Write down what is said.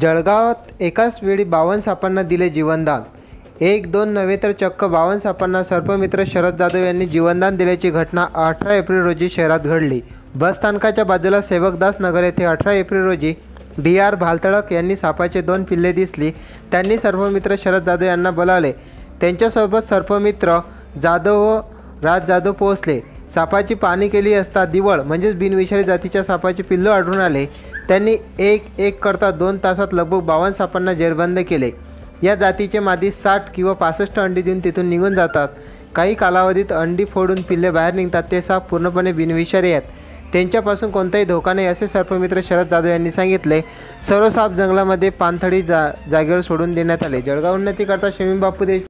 जळगावात एकाच वेळी 52 सापांना दिले जीवनदान। एक दोन नव्हे तर चक्क 52 सापांना सर्पमित्र शरद जाधव यांनी जीवनदान दिल्याची घटना 18 एप्रिल रोजी शहरात घडली। बस स्थानकाच्या बाजूला सेवकदास नगर येथे 18 एप्रिल रोजी DR भालतडक यांनी सापाचे 2 पिल्ले दिसली। त्यांनी सर्पमित्र शरद जाधव यांना बोलावले। त्यांच्यासोबत सर्पमित्र जाधव व राज जाधव पोहोचले। सापाची पाहणी केली असता दिवळ म्हणजेच बिनविषारी जातीच्या सापाचे पिल्लू आढळून आले। त्यांनी एक करता 2 तासात लगभग 52 सापांना जेरबंद केले। या जातीचे मादी 60 किंवा 65 अंडी देऊन तिथून निघून जातात। काही कालावधीत अंडी फोडून पिल्ले बाहेर निघतात। ते साप पूर्णपणे बिनविषारी आहेत, त्यांच्यापासून कोणताही धोका नाही असे सर्पमित्र शरद जाधव यांनी सांगितले। सर्व साप जंगलामध्ये पाणथळी जागेवर सोडून देण्यात आले। जळगाव उन्नतीकरता शमीम बापू देश।